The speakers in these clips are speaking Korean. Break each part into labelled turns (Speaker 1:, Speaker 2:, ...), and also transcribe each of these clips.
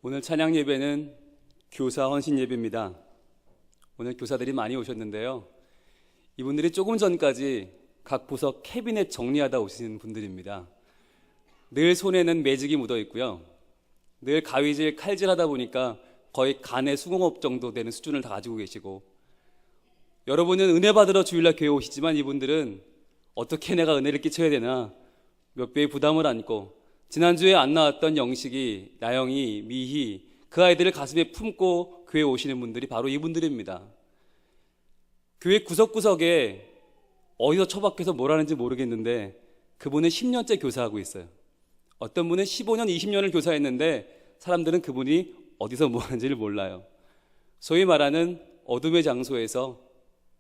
Speaker 1: 오늘 찬양 예배는 교사 헌신 예배입니다. 오늘 교사들이 많이 오셨는데요. 이분들이 조금 전까지 각 부서 캐비넷 정리하다 오신 분들입니다. 늘 손에는 매직이 묻어 있고요. 늘 가위질, 칼질하다 보니까 거의 간의 수공업 정도 되는 수준을 다 가지고 계시고, 여러분은 은혜 받으러 주일날 교회 오시지만 이분들은 어떻게 내가 은혜를 끼쳐야 되나 몇 배의 부담을 안고, 지난주에 안 나왔던 영식이, 나영이, 미희, 그 아이들을 가슴에 품고 교회에 오시는 분들이 바로 이분들입니다. 교회 구석구석에 어디서 처박혀서 뭘 하는지 모르겠는데 그분은 10년째 교사하고 있어요. 어떤 분은 15년, 20년을 교사했는데 사람들은 그분이 어디서 뭐 하는지를 몰라요. 소위 말하는 어둠의 장소에서,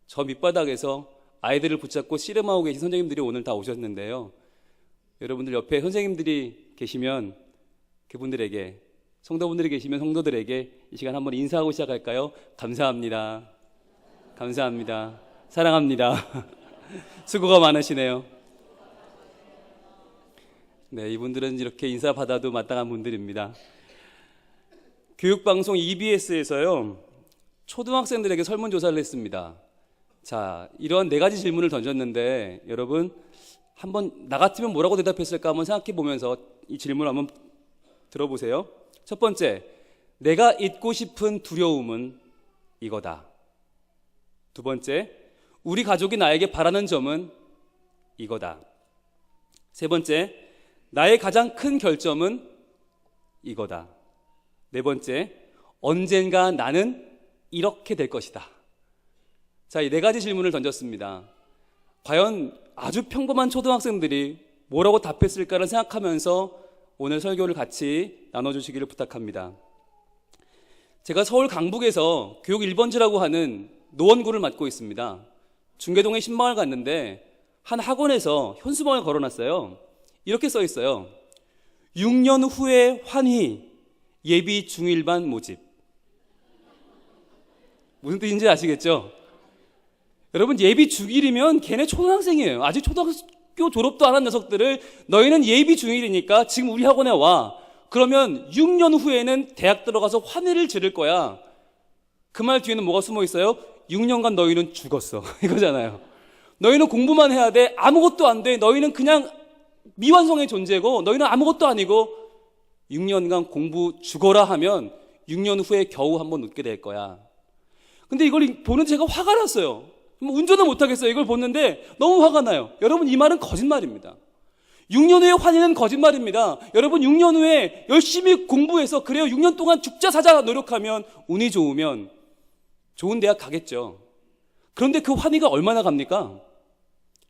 Speaker 1: 저 밑바닥에서 아이들을 붙잡고 씨름하고 계신 선생님들이 오늘 다 오셨는데요. 여러분들 옆에 선생님들이 계시면 그분들에게, 성도분들이 계시면 성도들에게 이 시간 한번 인사하고 시작할까요? 감사합니다. 감사합니다. 사랑합니다. 수고가 많으시네요. 네, 이분들은 이렇게 인사받아도 마땅한 분들입니다. 교육방송 EBS에서요, 초등학생들에게 설문조사를 했습니다. 자, 이런 4가지 질문을 던졌는데 여러분 한번 나 같으면 뭐라고 대답했을까 한번 생각해 보면서 이 질문을 한번 들어보세요. 첫 번째, 내가 잊고 싶은 두려움은 이거다. 두 번째, 우리 가족이 나에게 바라는 점은 이거다. 세 번째, 나의 가장 큰 결점은 이거다. 네 번째, 언젠가 나는 이렇게 될 것이다. 자, 이 4가지 질문을 던졌습니다. 과연 아주 평범한 초등학생들이 뭐라고 답했을까를 생각하면서 오늘 설교를 같이 나눠주시기를 부탁합니다. 제가 서울 강북에서 교육 1번지라고 하는 노원구를 맡고 있습니다. 중계동에 신방을 갔는데 한 학원에서 현수막을 걸어놨어요. 이렇게 써 있어요. 6년 후에 환희, 예비 중1반 모집. 무슨 뜻인지 아시겠죠? 여러분, 예비 중1이면 걔네 초등학생이에요. 아직 초등학교 졸업도 안 한 녀석들을 너희는 예비 중1이니까 지금 우리 학원에 와. 그러면 6년 후에는 대학 들어가서 환희를 지를 거야. 그 말 뒤에는 뭐가 숨어 있어요? 6년간 너희는 죽었어. 이거잖아요. 너희는 공부만 해야 돼. 아무것도 안 돼. 너희는 그냥 미완성의 존재고 너희는 아무것도 아니고 6년간 공부 죽어라 하면 6년 후에 겨우 한번 웃게 될 거야. 근데 이걸 보는 제가 화가 났어요. 운전을 못하겠어요. 이걸 보는데 너무 화가 나요. 여러분, 이 말은 거짓말입니다. 6년 후에 환희는 거짓말입니다. 여러분, 6년 후에 열심히 공부해서, 그래요, 6년 동안 죽자 사자 노력하면 운이 좋으면 좋은 대학 가겠죠. 그런데 그 환희가 얼마나 갑니까?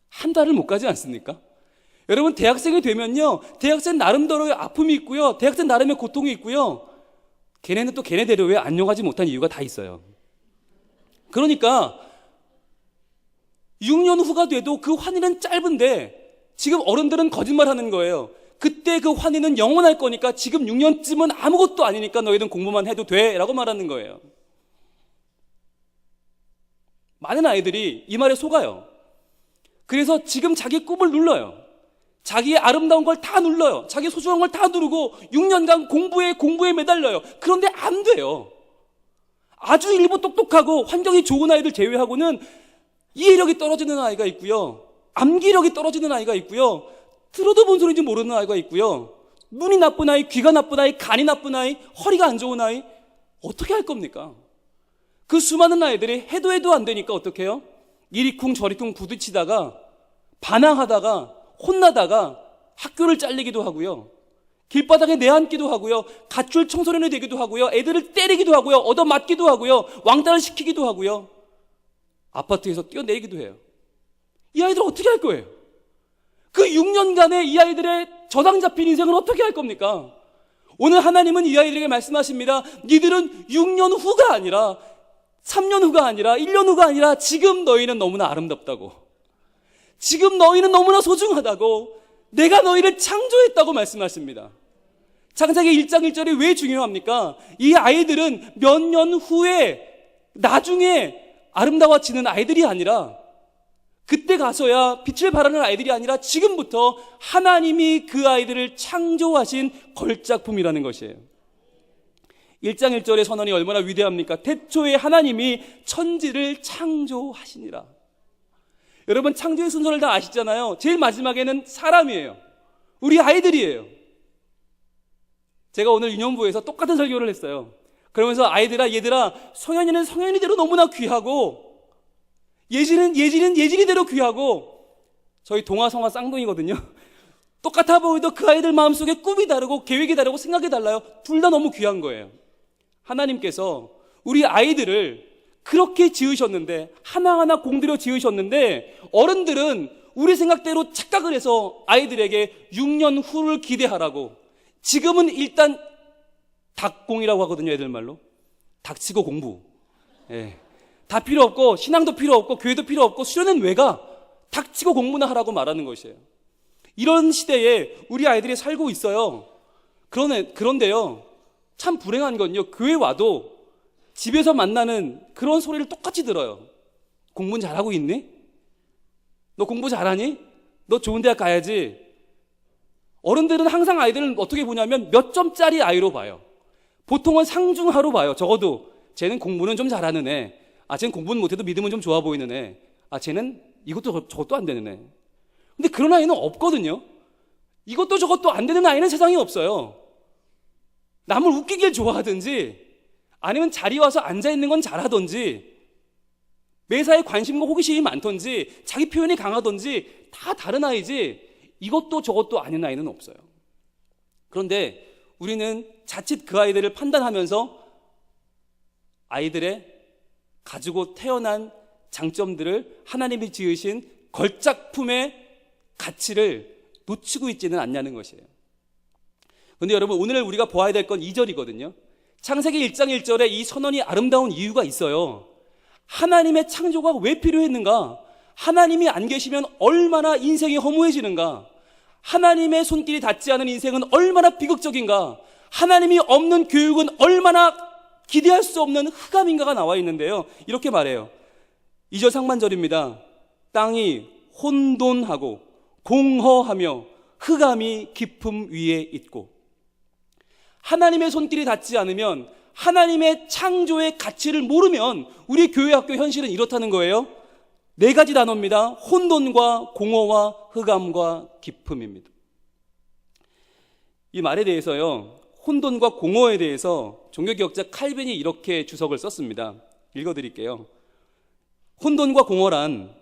Speaker 1: 한 달을 못 가지 않습니까? 여러분, 대학생이 되면요, 대학생 나름대로의 아픔이 있고요, 대학생 나름의 고통이 있고요, 걔네는 또 걔네대로 왜 안녕하지 못한 이유가 다 있어요. 그러니까 6년 후가 돼도 그 환희는 짧은데 지금 어른들은 거짓말하는 거예요. 그때 그 환희는 영원할 거니까 지금 6년쯤은 아무것도 아니니까 너희는 공부만 해도 돼 라고 말하는 거예요. 많은 아이들이 이 말에 속아요. 그래서 지금 자기 꿈을 눌러요. 자기의 아름다운 걸 다 눌러요. 자기 소중한 걸 다 누르고 6년간 공부에 매달려요. 그런데 안 돼요. 아주 일부 똑똑하고 환경이 좋은 아이들 제외하고는 이해력이 떨어지는 아이가 있고요, 암기력이 떨어지는 아이가 있고요, 들어도 뭔 소리인지 모르는 아이가 있고요, 눈이 나쁜 아이, 귀가 나쁜 아이, 간이 나쁜 아이, 허리가 안 좋은 아이, 어떻게 할 겁니까? 그 수많은 아이들이 해도 안 되니까 어떻게 해요? 이리쿵 저리쿵 부딪히다가 반항하다가 혼나다가 학교를 잘리기도 하고요, 길바닥에 내앉기도 하고요, 갓줄 청소년이 되기도 하고요, 애들을 때리기도 하고요, 얻어맞기도 하고요, 왕따를 시키기도 하고요, 아파트에서 뛰어내리기도 해요. 이 아이들 어떻게 할 거예요? 그 6년간의 이 아이들의 저당 잡힌 인생을 어떻게 할 겁니까? 오늘 하나님은 이 아이들에게 말씀하십니다. 니들은 6년 후가 아니라 3년 후가 아니라 1년 후가 아니라 지금 너희는 너무나 아름답다고, 지금 너희는 너무나 소중하다고, 내가 너희를 창조했다고 말씀하십니다. 창세기 1장 1절이 왜 중요합니까? 이 아이들은 몇 년 후에 나중에 아름다워지는 아이들이 아니라, 그때 가서야 빛을 발하는 아이들이 아니라 지금부터 하나님이 그 아이들을 창조하신 걸작품이라는 것이에요. 1장 1절의 선언이 얼마나 위대합니까? 태초에 하나님이 천지를 창조하시니라. 여러분, 창조의 순서를 다 아시잖아요. 제일 마지막에는 사람이에요. 우리 아이들이에요. 제가 오늘 유년부에서 똑같은 설교를 했어요. 그러면서 아이들아, 얘들아, 성현이는 성현이대로 너무나 귀하고, 예진은 예진이대로 귀하고, 저희 동아성아 쌍둥이거든요. 똑같아 보여도 그 아이들 마음속에 꿈이 다르고 계획이 다르고 생각이 달라요. 둘 다 너무 귀한 거예요. 하나님께서 우리 아이들을 그렇게 지으셨는데, 하나하나 공들여 지으셨는데, 어른들은 우리 생각대로 착각을 해서 아이들에게 6년 후를 기대하라고, 지금은 일단 닭공이라고 하거든요, 애들 말로. 닥치고 공부. 예. 다 필요 없고, 신앙도 필요 없고, 교회도 필요 없고, 수련은 왜 가? 닥치고 공부나 하라고 말하는 것이에요. 이런 시대에 우리 아이들이 살고 있어요. 그런데요, 참 불행한 건요, 교회 와도 집에서 만나는 그런 소리를 똑같이 들어요. 공부는 잘하고 있니? 너 공부 잘하니? 너 좋은 대학 가야지. 어른들은 항상 아이들을 어떻게 보냐면 몇 점짜리 아이로 봐요. 보통은 상중하로 봐요. 적어도 쟤는 공부는 좀 잘하는 애. 쟤는 공부는 못해도 믿음은 좀 좋아 보이는 애. 쟤는 이것도 저것도 안 되는 애. 근데 그런 아이는 없거든요. 이것도 저것도 안 되는 아이는 세상에 없어요. 남을 웃기길 좋아하든지, 아니면 자리 와서 앉아있는 건 잘하든지, 매사에 관심과 호기심이 많던지, 자기 표현이 강하던지, 다 다른 아이지, 이것도 저것도 아닌 아이는 없어요. 그런데 우리는 자칫 그 아이들을 판단하면서 아이들의 가지고 태어난 장점들을 하나님이 지으신 걸작품의 가치를 놓치고 있지는 않냐는 것이에요. 그런데 여러분, 오늘 우리가 보아야 될 건 2절이거든요. 창세기 1장 1절에 이 선언이 아름다운 이유가 있어요. 하나님의 창조가 왜 필요했는가? 하나님이 안 계시면 얼마나 인생이 허무해지는가? 하나님의 손길이 닿지 않은 인생은 얼마나 비극적인가? 하나님이 없는 교육은 얼마나 기대할 수 없는 흑암인가가 나와 있는데요. 이렇게 말해요. 2절 상반절입니다. 땅이 혼돈하고 공허하며 흑암이 깊음 위에 있고. 하나님의 손길이 닿지 않으면, 하나님의 창조의 가치를 모르면 우리 교회 학교 현실은 이렇다는 거예요. 4가지 단어입니다. 혼돈과 공허와 흑암과 깊음입니다. 이 말에 대해서요, 혼돈과 공허에 대해서 종교개혁자 칼빈이 이렇게 주석을 썼습니다. 읽어드릴게요. 혼돈과 공허란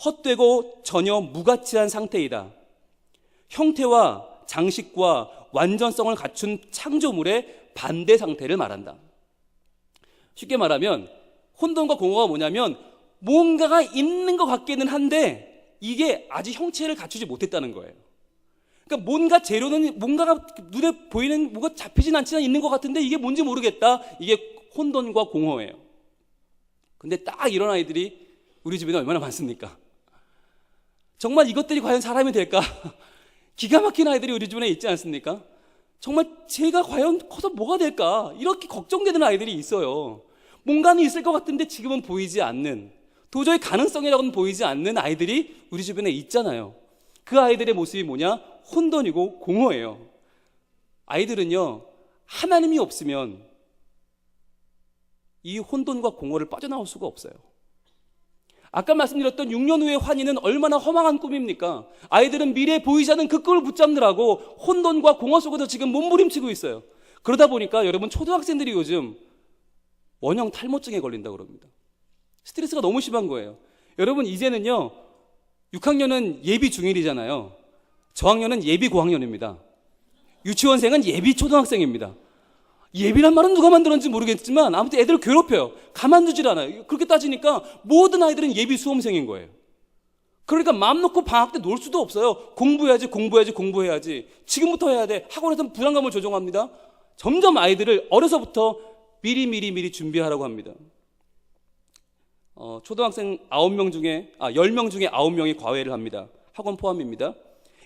Speaker 1: 헛되고 전혀 무가치한 상태이다. 형태와 장식과 완전성을 갖춘 창조물의 반대 상태를 말한다. 쉽게 말하면 혼돈과 공허가 뭐냐면, 뭔가가 있는 것 같기는 한데 이게 아직 형체를 갖추지 못했다는 거예요. 그러니까 뭔가 재료는, 뭔가가 눈에 보이는, 뭐가 잡히진 않지만 있는 것 같은데 이게 뭔지 모르겠다. 이게 혼돈과 공허예요. 근데 딱 이런 아이들이 우리 집에는 얼마나 많습니까? 정말 이것들이 과연 사람이 될까? 기가 막힌 아이들이 우리 주변에 있지 않습니까? 정말 제가 과연 커서 뭐가 될까? 이렇게 걱정되는 아이들이 있어요. 뭔가는 있을 것 같은데 지금은 보이지 않는, 도저히 가능성이라고는 보이지 않는 아이들이 우리 주변에 있잖아요. 그 아이들의 모습이 뭐냐? 혼돈이고 공허예요. 아이들은요, 하나님이 없으면 이 혼돈과 공허를 빠져나올 수가 없어요. 아까 말씀드렸던 6년 후의 환희는 얼마나 허망한 꿈입니까? 아이들은 미래에 보이지 않는 그 꿈을 붙잡느라고 혼돈과 공허 속에서 지금 몸부림치고 있어요. 그러다 보니까 여러분, 초등학생들이 요즘 원형 탈모증에 걸린다고 그럽니다. 스트레스가 너무 심한 거예요. 여러분, 이제는요, 6학년은 예비 중1이잖아요. 저학년은 예비 고학년입니다. 유치원생은 예비 초등학생입니다. 예비란 말은 누가 만들었는지 모르겠지만 아무튼 애들을 괴롭혀요. 가만두질 않아요. 그렇게 따지니까 모든 아이들은 예비 수험생인 거예요. 그러니까 마음 놓고 방학 때 놀 수도 없어요. 공부해야지. 지금부터 해야 돼. 학원에서는 불안감을 조종합니다. 점점 아이들을 어려서부터 미리 준비하라고 합니다. 초등학생 10명 중에 9명이 과외를 합니다. 학원 포함입니다.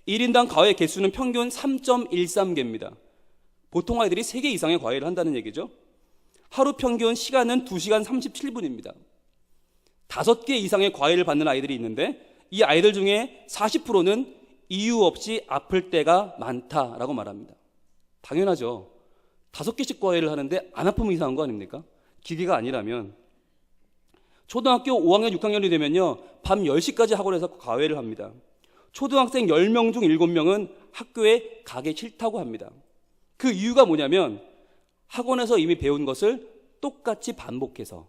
Speaker 1: 1인당 과외 개수는 평균 3.13개입니다. 보통 아이들이 3개 이상의 과외를 한다는 얘기죠. 하루 평균 시간은 2시간 37분입니다. 5개 이상의 과외를 받는 아이들이 있는데, 이 아이들 중에 40%는 이유 없이 아플 때가 많다라고 말합니다. 당연하죠. 5개씩 과외를 하는데 안 아프면 이상한 거 아닙니까? 기계가 아니라면. 초등학교 5학년, 6학년이 되면요, 밤 10시까지 학원에서 과외를 합니다. 초등학생 10명 중 7명은 학교에 가기 싫다고 합니다. 그 이유가 뭐냐면 학원에서 이미 배운 것을 똑같이 반복해서,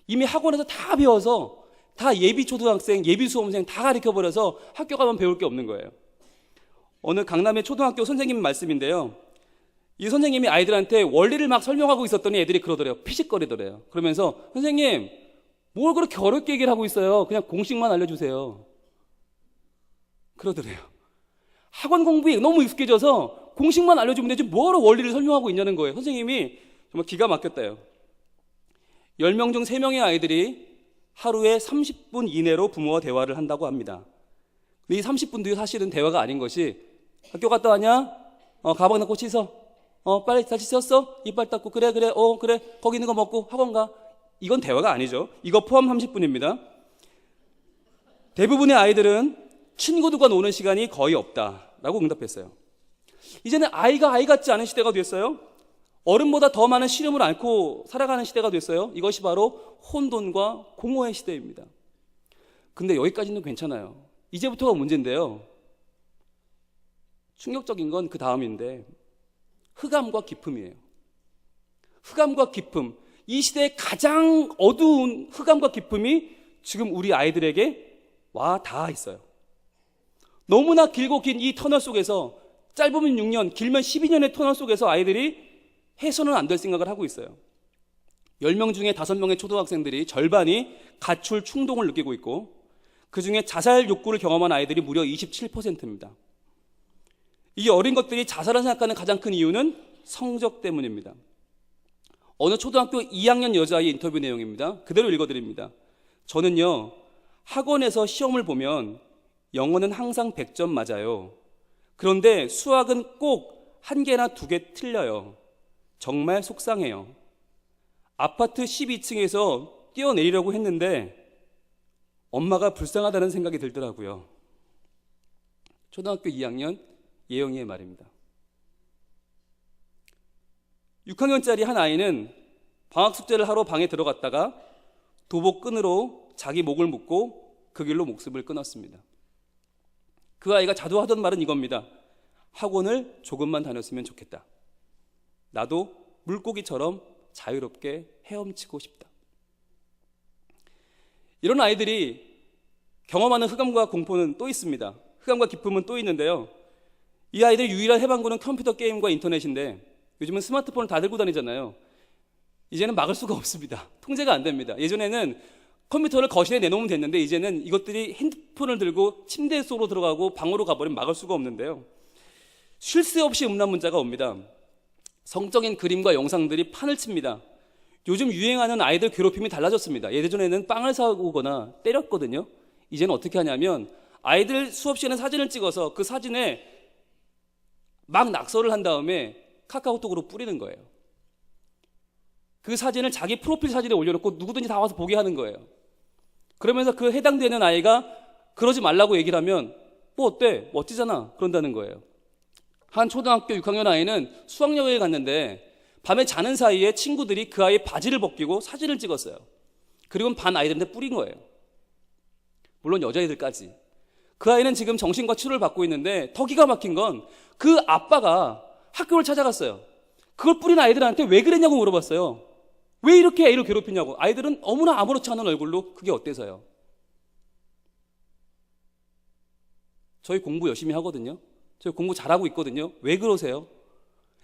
Speaker 1: 이미 학원에서 다 배워서 다 예비 초등학생, 예비 수험생 다 가르쳐버려서 학교 가면 배울 게 없는 거예요. 어느 강남의 초등학교 선생님 말씀인데요, 이 선생님이 아이들한테 원리를 막 설명하고 있었더니 애들이 그러더래요. 피식거리더래요. 그러면서 선생님, 뭘 그렇게 어렵게 얘기를 하고 있어요. 그냥 공식만 알려주세요. 그러더래요. 학원 공부에 너무 익숙해져서 공식만 알려주면 되지 뭐하러 원리를 설명하고 있냐는 거예요. 선생님이 정말 기가 막혔대요. 10명 중 3명의 아이들이 하루에 30분 이내로 부모와 대화를 한다고 합니다. 근데 이 30분도 사실은 대화가 아닌 것이, 학교 갔다 왔냐? 가방 넣고 씻어. 빨리 다시 씻었어? 이빨 닦고. 그래. 그래. 거기 있는 거 먹고 학원 가. 이건 대화가 아니죠. 이거 포함 30분입니다. 대부분의 아이들은 친구들과 노는 시간이 거의 없다라고 응답했어요. 이제는 아이가 아이 같지 않은 시대가 됐어요. 어른보다 더 많은 시름을 앓고 살아가는 시대가 됐어요. 이것이 바로 혼돈과 공허의 시대입니다. 근데 여기까지는 괜찮아요. 이제부터가 문제인데요. 충격적인 건 그 다음인데, 흑암과 기쁨이에요. 흑암과 기쁨. 이 시대의 가장 어두운 흑암과 기쁨이 지금 우리 아이들에게 와 닿아 있어요. 너무나 길고 긴 이 터널 속에서, 짧으면 6년, 길면 12년의 터널 속에서 아이들이 해서는 안 될 생각을 하고 있어요. 10명 중에 5명의 초등학생들이 절반이 가출 충동을 느끼고 있고, 그 중에 자살 욕구를 경험한 아이들이 무려 27%입니다. 이 어린 것들이 자살을 생각하는 가장 큰 이유는 성적 때문입니다. 어느 초등학교 2학년 여자아이 인터뷰 내용입니다. 그대로 읽어드립니다. 저는요, 학원에서 시험을 보면 영어는 항상 100점 맞아요. 그런데 수학은 꼭 1개나 2개 틀려요. 정말 속상해요. 아파트 12층에서 뛰어내리려고 했는데 엄마가 불쌍하다는 생각이 들더라고요. 초등학교 2학년 예영이의 말입니다. 6학년짜리 한 아이는 방학 숙제를 하러 방에 들어갔다가 도복끈으로 자기 목을 묶고 그 길로 목숨을 끊었습니다. 그 아이가 자주 하던 말은 이겁니다. 학원을 조금만 다녔으면 좋겠다. 나도 물고기처럼 자유롭게 헤엄치고 싶다. 이런 아이들이 경험하는 흑암과 공포는 또 있습니다. 흑암과 기쁨은 또 있는데요. 이 아이들의 유일한 해방구는 컴퓨터 게임과 인터넷인데, 요즘은 스마트폰을 다 들고 다니잖아요. 이제는 막을 수가 없습니다. 통제가 안 됩니다. 예전에는 컴퓨터를 거실에 내놓으면 됐는데, 이제는 이것들이 핸드폰을 들고 침대 속으로 들어가고 방으로 가버리면 막을 수가 없는데요. 쉴 새 없이 음란 문자가 옵니다. 성적인 그림과 영상들이 판을 칩니다. 요즘 유행하는 아이들 괴롭힘이 달라졌습니다. 예전에는 빵을 사오거나 때렸거든요. 이제는 어떻게 하냐면 아이들 수업 시간에 사진을 찍어서 그 사진에 막 낙서를 한 다음에 카카오톡으로 뿌리는 거예요. 그 사진을 자기 프로필 사진에 올려놓고 누구든지 다 와서 보게 하는 거예요. 그러면서 그 해당되는 아이가 그러지 말라고 얘기를 하면 뭐 어때? 멋지잖아. 그런다는 거예요. 한 초등학교 6학년 아이는 수학여행을 갔는데 밤에 자는 사이에 친구들이 그 아이의 바지를 벗기고 사진을 찍었어요. 그리고 반 아이들한테 뿌린 거예요. 물론 여자애들까지. 그 아이는 지금 정신과 치료를 받고 있는데 더 기가 막힌 건 그 아빠가 학교를 찾아갔어요. 그걸 뿌린 아이들한테 왜 그랬냐고 물어봤어요. 왜 이렇게 애를 괴롭히냐고. 아이들은 너무나 아무렇지 않은 얼굴로 그게 어때서요? 저희 공부 열심히 하거든요. 저희 공부 잘하고 있거든요. 왜 그러세요?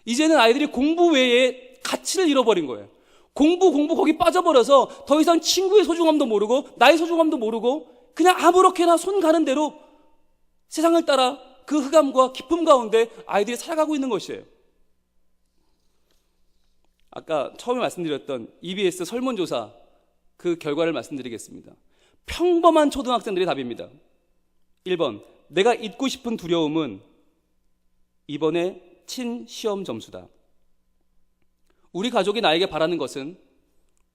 Speaker 1: 이제는 아이들이 공부 외에 가치를 잃어버린 거예요. 공부 거기 빠져버려서 더 이상 친구의 소중함도 모르고 나의 소중함도 모르고 그냥 아무렇게나 손 가는 대로 세상을 따라 그 흑암과 기쁨 가운데 아이들이 살아가고 있는 것이에요. 아까 처음에 말씀드렸던 EBS 설문조사 그 결과를 말씀드리겠습니다. 평범한 초등학생들의 답입니다. 1번, 내가 잊고 싶은 두려움은 이번에 친시험 점수다. 우리 가족이 나에게 바라는 것은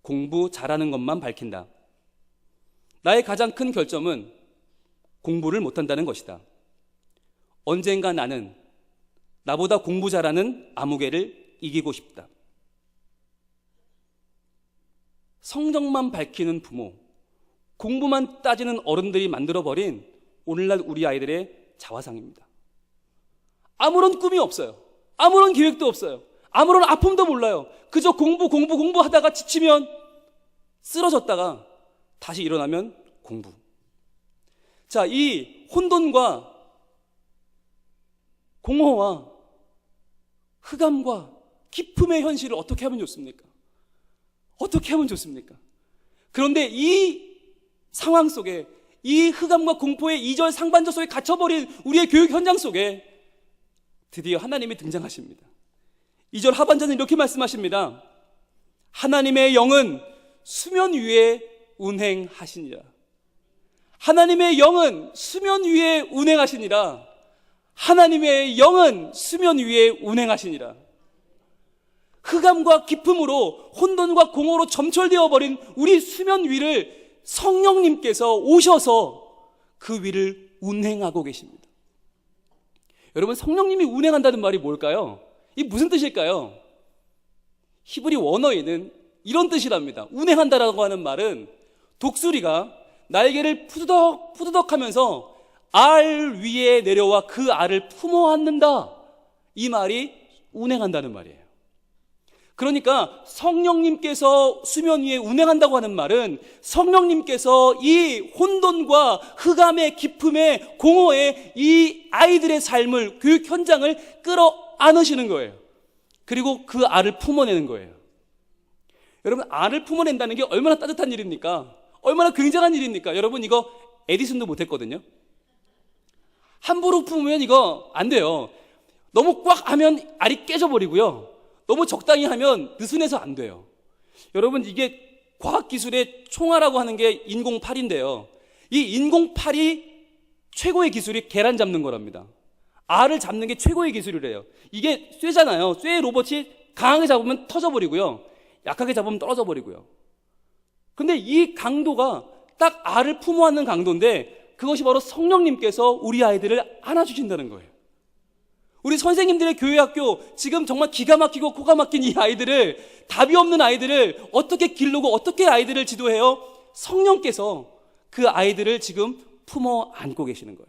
Speaker 1: 공부 잘하는 것만 밝힌다. 나의 가장 큰 결점은 공부를 못한다는 것이다. 언젠가 나는 나보다 공부 잘하는 아무개를 이기고 싶다. 성적만 밝히는 부모, 공부만 따지는 어른들이 만들어버린 오늘날 우리 아이들의 자화상입니다. 아무런 꿈이 없어요. 아무런 계획도 없어요. 아무런 아픔도 몰라요. 그저 공부 하다가 지치면 쓰러졌다가 다시 일어나면 공부. 자, 이 혼돈과 공허와 흑암과 기품의 현실을 어떻게 하면 좋습니까? 어떻게 하면 좋습니까? 그런데 이 상황 속에, 이 흑암과 공포의 2절 상반절 속에 갇혀버린 우리의 교육 현장 속에 드디어 하나님이 등장하십니다. 2절 하반절은 이렇게 말씀하십니다. 하나님의 영은 수면 위에 운행하시니라. 하나님의 영은 수면 위에 운행하시니라. 하나님의 영은 수면 위에 운행하시니라. 흑암과 기품으로, 혼돈과 공허로 점철되어 버린 우리 수면 위를 성령님께서 오셔서 그 위를 운행하고 계십니다. 여러분, 성령님이 운행한다는 말이 뭘까요? 이 무슨 뜻일까요? 히브리 원어에는 이런 뜻이랍니다. 운행한다라고 하는 말은 독수리가 날개를 푸드덕 하면서 알 위에 내려와 그 알을 품어 안는다. 이 말이 운행한다는 말이에요. 그러니까 성령님께서 수면 위에 운행한다고 하는 말은 성령님께서 이 혼돈과 흑암의 기품의 공허의 이 아이들의 삶을, 교육 현장을 끌어안으시는 거예요. 그리고 그 알을 품어내는 거예요. 여러분, 알을 품어낸다는 게 얼마나 따뜻한 일입니까? 얼마나 굉장한 일입니까? 여러분, 이거 에디슨도 못했거든요. 함부로 품으면 이거 안 돼요. 너무 꽉 하면 알이 깨져버리고요. 너무 적당히 하면 느슨해서 안 돼요. 여러분, 이게 과학기술의 총알이라고 하는 게 인공팔인데요. 이 인공팔이 최고의 기술이 계란 잡는 거랍니다. 알을 잡는 게 최고의 기술이래요. 이게 쇠잖아요. 쇠 로봇이 강하게 잡으면 터져버리고요. 약하게 잡으면 떨어져 버리고요. 근데 이 강도가 딱 알을 품어 안는 강도인데 그것이 바로 성령님께서 우리 아이들을 안아주신다는 거예요. 우리 선생님들의 교회학교, 지금 정말 기가 막히고 코가 막힌 이 아이들을, 답이 없는 아이들을 어떻게 기르고 어떻게 아이들을 지도해요? 성령께서 그 아이들을 지금 품어 안고 계시는 거예요.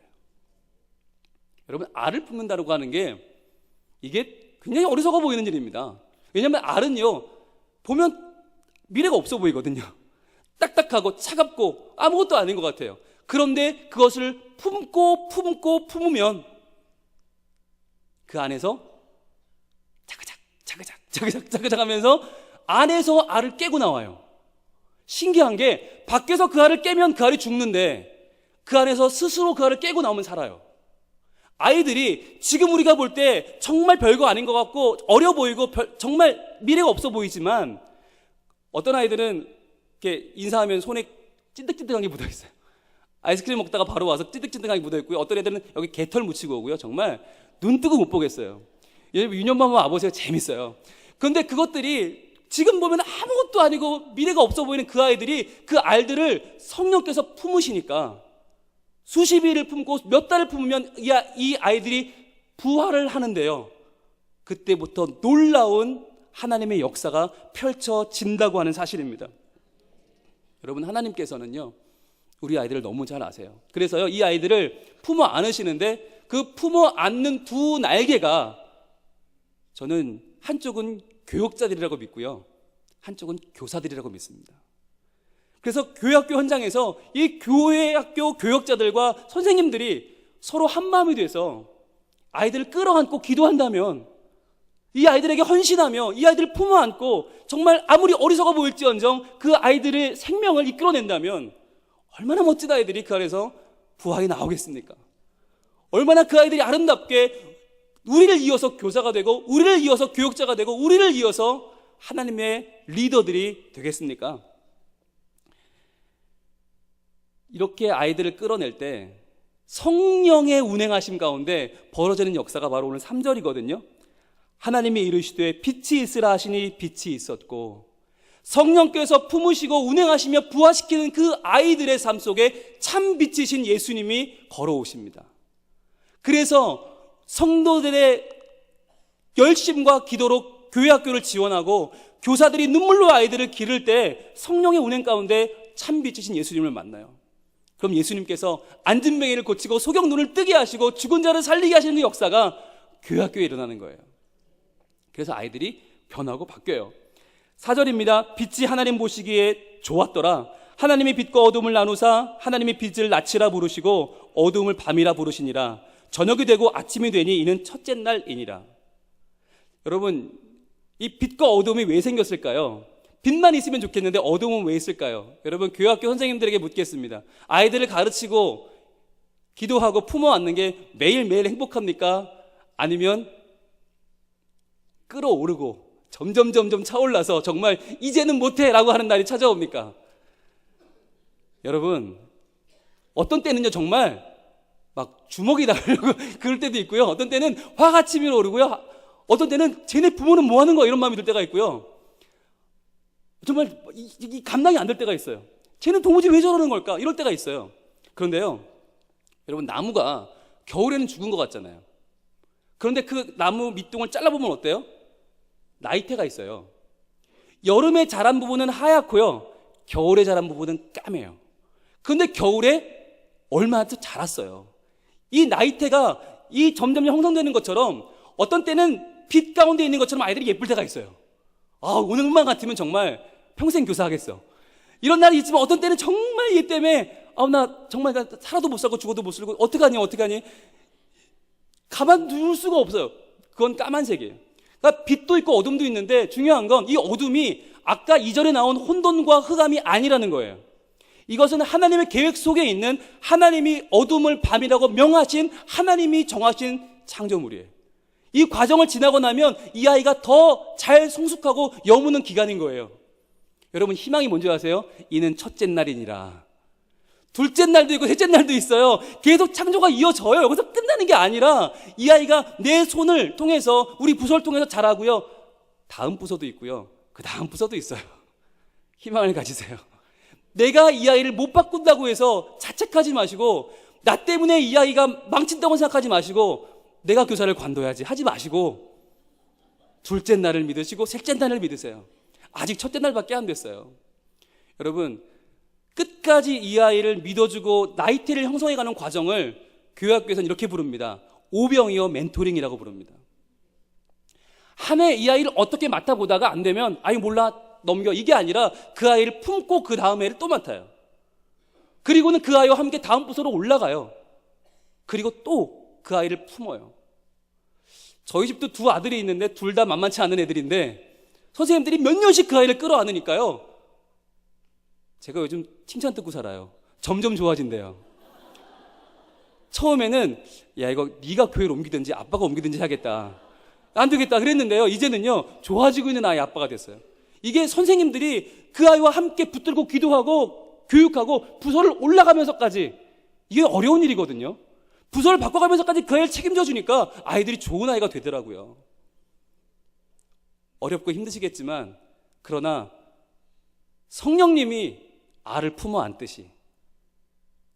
Speaker 1: 여러분, 알을 품는다고 하는 게 이게 굉장히 어리석어 보이는 일입니다. 왜냐하면 알은요, 보면 미래가 없어 보이거든요. 딱딱하고 차갑고 아무것도 아닌 것 같아요. 그런데 그것을 품으면 그 안에서 자그작 하면서 안에서 알을 깨고 나와요. 신기한 게 밖에서 그 알을 깨면 그 알이 죽는데 그 안에서 스스로 그 알을 깨고 나오면 살아요. 아이들이 지금 우리가 볼 때 정말 별거 아닌 것 같고 어려 보이고 정말 미래가 없어 보이지만 어떤 아이들은 이렇게 인사하면 손에 찐득찐득한 게 묻어 있어요. 아이스크림 먹다가 바로 와서 찐득찐득한 게 묻어 있고요. 어떤 애들은 여기 개털 묻히고 오고요. 정말 눈 뜨고 못 보겠어요. 유년만 와보세요. 재밌어요. 그런데 그것들이 지금 보면 아무것도 아니고 미래가 없어 보이는 그 아이들이 그 알들을 성령께서 품으시니까 수십 일을 품고 몇 달을 품으면 이 아이들이 부활을 하는데요. 그때부터 놀라운 하나님의 역사가 펼쳐진다고 하는 사실입니다. 여러분, 하나님께서는요, 우리 아이들을 너무 잘 아세요. 그래서요, 이 아이들을 품어 안으시는데 그 품어 안는 두 날개가 저는 한쪽은 교육자들이라고 믿고요, 한쪽은 교사들이라고 믿습니다. 그래서 교회학교 현장에서 이 교회학교 교역자들과 선생님들이 서로 한마음이 돼서 아이들을 끌어안고 기도한다면, 이 아이들에게 헌신하며 이 아이들을 품어 안고 정말 아무리 어리석어 보일지언정 그 아이들의 생명을 이끌어낸다면 얼마나 멋진 아이들이 그 안에서 부활이 나오겠습니까? 얼마나 그 아이들이 아름답게 우리를 이어서 교사가 되고 우리를 이어서 교역자가 되고 우리를 이어서 하나님의 리더들이 되겠습니까? 이렇게 아이들을 끌어낼 때 성령의 운행하심 가운데 벌어지는 역사가 바로 오늘 3절이거든요. 하나님이 이르시되 빛이 있으라 하시니 빛이 있었고, 성령께서 품으시고 운행하시며 부화시키는 그 아이들의 삶 속에 참 빛이신 예수님이 걸어오십니다. 그래서 성도들의 열심과 기도로 교회 학교를 지원하고 교사들이 눈물로 아이들을 기를 때 성령의 운행 가운데 참빛이신 예수님을 만나요. 그럼 예수님께서 앉은 뱅이를 고치고 소경 눈을 뜨게 하시고 죽은 자를 살리게 하시는 역사가 교회 학교에 일어나는 거예요. 그래서 아이들이 변하고 바뀌어요. 4절입니다. 빛이 하나님 보시기에 좋았더라. 하나님이 빛과 어둠을 나누사 하나님이 빛을 낮이라 부르시고 어둠을 밤이라 부르시니라. 저녁이 되고 아침이 되니 이는 첫째 날이니라. 여러분, 이 빛과 어둠이 왜 생겼을까요? 빛만 있으면 좋겠는데 어둠은 왜 있을까요? 여러분, 교회학교 선생님들에게 묻겠습니다. 아이들을 가르치고 기도하고 품어 안는 게 매일매일 행복합니까? 아니면 끌어오르고 점점 차올라서 정말 이제는 못해 라고 하는 날이 찾아옵니까? 여러분, 어떤 때는요 정말 막 주먹이 나가려고 그럴 때도 있고요. 어떤 때는 화가 치밀어 오르고요. 어떤 때는 쟤네 부모는 뭐 하는 거야 이런 마음이 들 때가 있고요. 정말 이 감당이 안 될 때가 있어요. 쟤는 도무지 왜 저러는 걸까 이럴 때가 있어요. 그런데요, 여러분, 나무가 겨울에는 죽은 것 같잖아요. 그런데 그 나무 밑둥을 잘라보면 어때요? 나이테가 있어요. 여름에 자란 부분은 하얗고요, 겨울에 자란 부분은 까매요. 그런데 겨울에 얼마 더 자랐어요. 이 나이테가 이 점점 형성되는 것처럼 어떤 때는 빛 가운데 있는 것처럼 아이들이 예쁠 때가 있어요. 오늘만 같으면 정말 평생 교사하겠어. 이런 날이 있지만 어떤 때는 정말 얘 때문에 나 정말 나 살아도 못 살고 죽어도 못 살고 어떡하니 가만둘 수가 없어요. 그건 까만색이에요. 그러니까 빛도 있고 어둠도 있는데 중요한 건 이 어둠이 아까 이전에 나온 혼돈과 흑암이 아니라는 거예요. 이것은 하나님의 계획 속에 있는 하나님이 어둠을 밤이라고 명하신 하나님이 정하신 창조물이에요. 이 과정을 지나고 나면 이 아이가 더 잘 성숙하고 여무는 기간인 거예요. 여러분, 희망이 뭔지 아세요? 이는 첫째 날이니라. 둘째 날도 있고 셋째 날도 있어요. 계속 창조가 이어져요. 여기서 끝나는 게 아니라 이 아이가 내 손을 통해서, 우리 부서를 통해서 자라고요, 다음 부서도 있고요, 그 다음 부서도 있어요. 희망을 가지세요. 내가 이 아이를 못 바꾼다고 해서 자책하지 마시고, 나 때문에 이 아이가 망친다고 생각하지 마시고, 내가 교사를 관둬야지 하지 마시고, 둘째 날을 믿으시고 셋째 날을 믿으세요. 아직 첫째 날밖에 안 됐어요. 여러분, 끝까지 이 아이를 믿어주고 나이테를 형성해가는 과정을 교회학교에서는 이렇게 부릅니다. 오병이어 멘토링이라고 부릅니다. 한 해 이 아이를 어떻게 맡아보다가 안 되면 아이 몰라 넘겨, 이게 아니라 그 아이를 품고 그 다음 해를 또 맡아요. 그리고는 그 아이와 함께 다음 부서로 올라가요. 그리고 또 그 아이를 품어요. 저희 집도 두 아들이 있는데 둘 다 만만치 않은 애들인데 선생님들이 몇 년씩 그 아이를 끌어안으니까요, 제가 요즘 칭찬 듣고 살아요. 점점 좋아진대요. 처음에는 야, 이거 네가 교회를 옮기든지 아빠가 옮기든지 하겠다, 안 되겠다 그랬는데요, 이제는요 좋아지고 있는 아이 아빠가 됐어요. 이게 선생님들이 그 아이와 함께 붙들고 기도하고 교육하고 부서를 올라가면서까지, 이게 어려운 일이거든요. 부서를 바꿔가면서까지 그 아이를 책임져 주니까 아이들이 좋은 아이가 되더라고요. 어렵고 힘드시겠지만, 그러나 성령님이 알을 품어 안듯이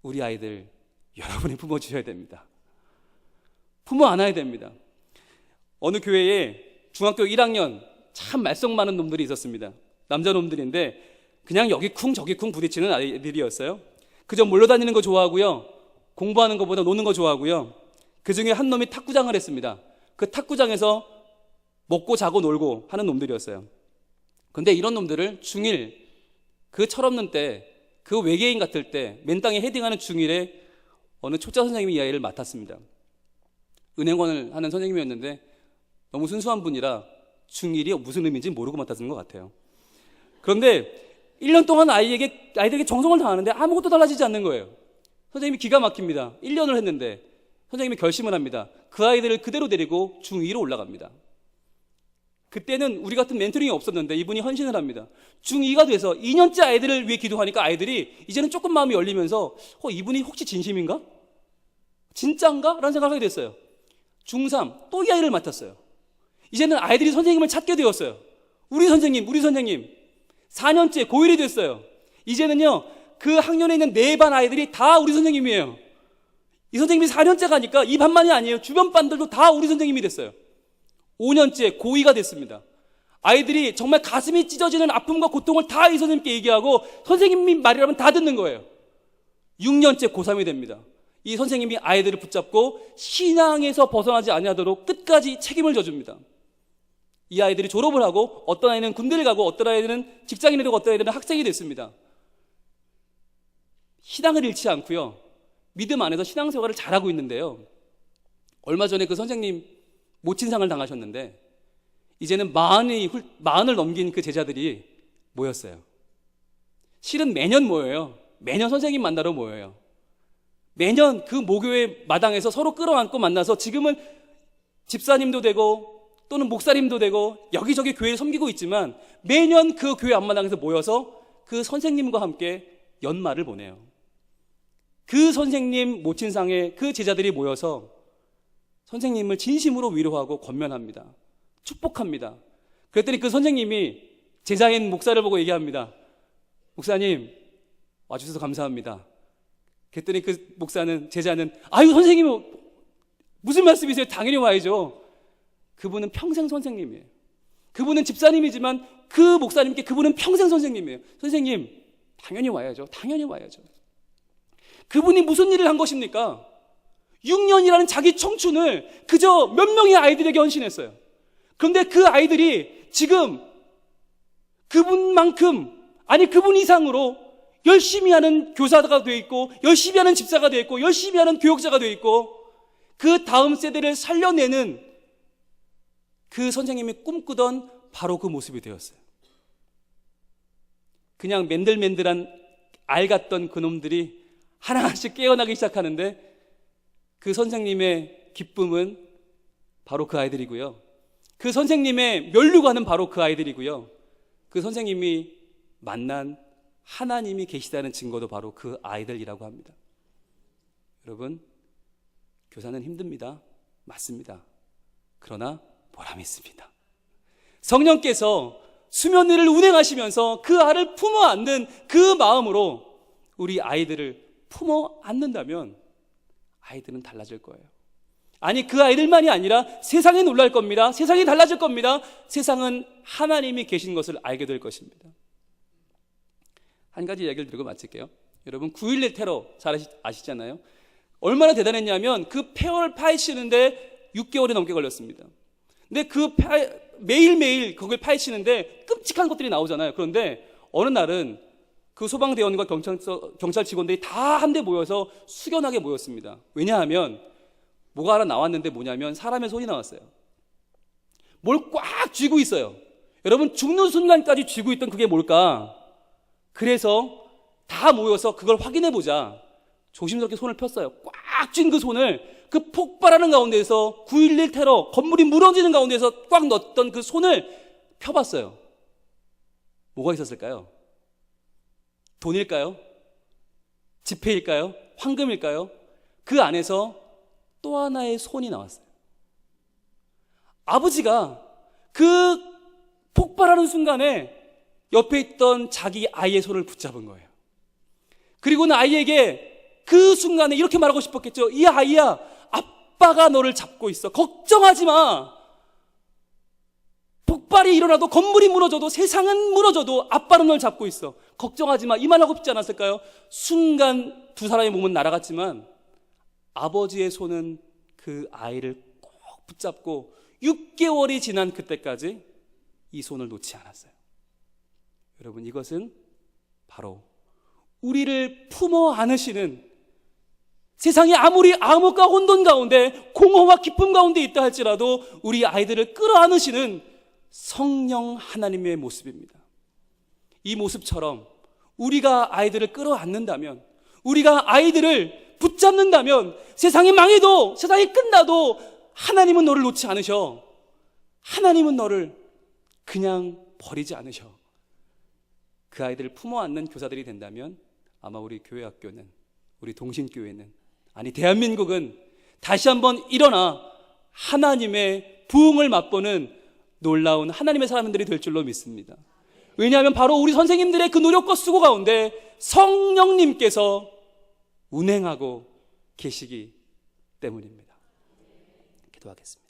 Speaker 1: 우리 아이들 여러분이 품어 주셔야 됩니다. 품어 안아야 됩니다. 어느 교회에 중학교 1학년 참 말썽 많은 놈들이 있었습니다. 남자 놈들인데 그냥 여기 쿵 저기 쿵 부딪히는 아이들이었어요. 그저 몰려다니는 거 좋아하고요, 공부하는 것보다 노는 거 좋아하고요. 그 중에 한 놈이 탁구장을 했습니다. 그 탁구장에서 먹고 자고 놀고 하는 놈들이었어요. 그런데 이런 놈들을 중1, 그 철없는 때, 그 외계인 같을 때 맨땅에 헤딩하는 중1에 어느 초짜 선생님이 이 아이를 맡았습니다. 은행원을 하는 선생님이었는데 너무 순수한 분이라 중1이 무슨 의미인지 모르고 맡았는 것 같아요. 그런데 1년 동안 아이들에게 정성을 다하는데 아무것도 달라지지 않는 거예요. 선생님이 기가 막힙니다. 1년을 했는데 선생님이 결심을 합니다. 그 아이들을 그대로 데리고 중2로 올라갑니다. 그때는 우리 같은 멘토링이 없었는데 이분이 헌신을 합니다. 중2가 돼서 2년째 아이들을 위해 기도하니까 아이들이 이제는 조금 마음이 열리면서 이분이 혹시 진심인가? 진짠가? 라는 생각을 하게 됐어요. 중3 또 이 아이를 맡았어요. 이제는 아이들이 선생님을 찾게 되었어요. 우리 선생님 4년째 고1이 됐어요. 이제는요 그 학년에 있는 4반 아이들이 다 우리 선생님이에요. 이 선생님이 4년째 가니까 이 반만이 아니에요. 주변 반들도 다 우리 선생님이 됐어요. 5년째 고2가 됐습니다. 아이들이 정말 가슴이 찢어지는 아픔과 고통을 다 이 선생님께 얘기하고 선생님이 말이라면 다 듣는 거예요. 6년째 고3이 됩니다. 이 선생님이 아이들을 붙잡고 신앙에서 벗어나지 아니하도록 끝까지 책임을 져줍니다. 이 아이들이 졸업을 하고 어떤 아이는 군대를 가고 어떤 아이들은 직장인이 되고 어떤 아이들은 학생이 됐습니다. 신앙을 잃지 않고요, 믿음 안에서 신앙생활을 잘하고 있는데요, 얼마 전에 그 선생님 모친상을 당하셨는데 이제는 마흔을 넘긴 그 제자들이 모였어요. 실은 매년 모여요. 매년 선생님 만나러 모여요. 매년 그 모교회 마당에서 서로 끌어안고 만나서 지금은 집사님도 되고 또는 목사님도 되고 여기저기 교회를 섬기고 있지만 매년 그 교회 앞마당에서 모여서 그 선생님과 함께 연말을 보내요. 그 선생님 모친상에 그 제자들이 모여서 선생님을 진심으로 위로하고 권면합니다. 축복합니다. 그랬더니 그 선생님이 제자인 목사를 보고 얘기합니다. 목사님, 와주셔서 감사합니다. 그랬더니 그 제자는 아유 선생님 무슨 말씀이세요? 당연히 와야죠. 그분은 평생 선생님이에요. 그분은 집사님이지만 그 목사님께 그분은 평생 선생님이에요. 선생님, 당연히 와야죠. 당연히 와야죠. 그분이 무슨 일을 한 것입니까? 6년이라는 자기 청춘을 그저 몇 명의 아이들에게 헌신했어요. 그런데 그 아이들이 지금 그분만큼, 아니 그분 이상으로 열심히 하는 교사가 되어 있고, 열심히 하는 집사가 되어 있고, 열심히 하는 교육자가 되어 있고, 그 다음 세대를 살려내는 그 선생님이 꿈꾸던 바로 그 모습이 되었어요. 그냥 맨들맨들한 알 같던 그놈들이 하나씩 깨어나기 시작하는데 그 선생님의 기쁨은 바로 그 아이들이고요. 그 선생님의 면류관은 바로 그 아이들이고요. 그 선생님이 만난 하나님이 계시다는 증거도 바로 그 아이들이라고 합니다. 여러분, 교사는 힘듭니다. 맞습니다. 그러나 보람이 있습니다. 성령께서 수면 위를 운행하시면서 그 알을 품어 안는 그 마음으로 우리 아이들을 품어 안는다면 아이들은 달라질 거예요. 아니, 그 아이들만이 아니라 세상이 놀랄 겁니다. 세상이 달라질 겁니다. 세상은 하나님이 계신 것을 알게 될 것입니다. 한 가지 이야기를 드리고 마칠게요. 여러분, 9.11 테러 잘 아시잖아요. 얼마나 대단했냐면 그 폐허를 파헤치는데 6개월이 넘게 걸렸습니다. 근데 매일매일 그걸 파헤치는데 끔찍한 것들이 나오잖아요. 그런데 어느 날은 그 소방대원과 경찰 직원들이 다 한데 모여서 숙연하게 모였습니다. 왜냐하면 뭐가 하나 나왔는데 뭐냐면 사람의 손이 나왔어요. 뭘 꽉 쥐고 있어요. 여러분, 죽는 순간까지 쥐고 있던 그게 뭘까? 그래서 다 모여서 그걸 확인해보자. 조심스럽게 손을 폈어요. 꽉 쥔 그 손을 그 폭발하는 가운데에서 9.11 테러, 건물이 무너지는 가운데서 꽉 넣었던 그 손을 펴봤어요. 뭐가 있었을까요? 돈일까요? 지폐일까요? 황금일까요? 그 안에서 또 하나의 손이 나왔어요. 아버지가 그 폭발하는 순간에 옆에 있던 자기 아이의 손을 붙잡은 거예요. 그리고는 아이에게 그 순간에 이렇게 말하고 싶었겠죠. 이 아이야, 아빠가 너를 잡고 있어. 걱정하지 마. 폭발이 일어나도, 건물이 무너져도, 세상은 무너져도 아빠는 널 잡고 있어. 걱정하지 마. 이 말 하고 싶지 않았을까요? 순간 두 사람의 몸은 날아갔지만 아버지의 손은 그 아이를 꼭 붙잡고 6개월이 지난 그때까지 이 손을 놓지 않았어요. 여러분, 이것은 바로 우리를 품어 안으시는, 세상이 아무리 암흑과 혼돈 가운데 공허와 기쁨 가운데 있다 할지라도 우리 아이들을 끌어안으시는 성령 하나님의 모습입니다. 이 모습처럼 우리가 아이들을 끌어안는다면, 우리가 아이들을 붙잡는다면 세상이 망해도, 세상이 끝나도 하나님은 너를 놓지 않으셔. 하나님은 너를 그냥 버리지 않으셔. 그 아이들을 품어 안는 교사들이 된다면 아마 우리 교회 학교는, 우리 동신교회는, 아니 대한민국은 다시 한번 일어나 하나님의 부흥을 맛보는 놀라운 하나님의 사람들이 될 줄로 믿습니다. 왜냐하면 바로 우리 선생님들의 그 노력과 수고 가운데 성령님께서 운행하고 계시기 때문입니다. 기도하겠습니다.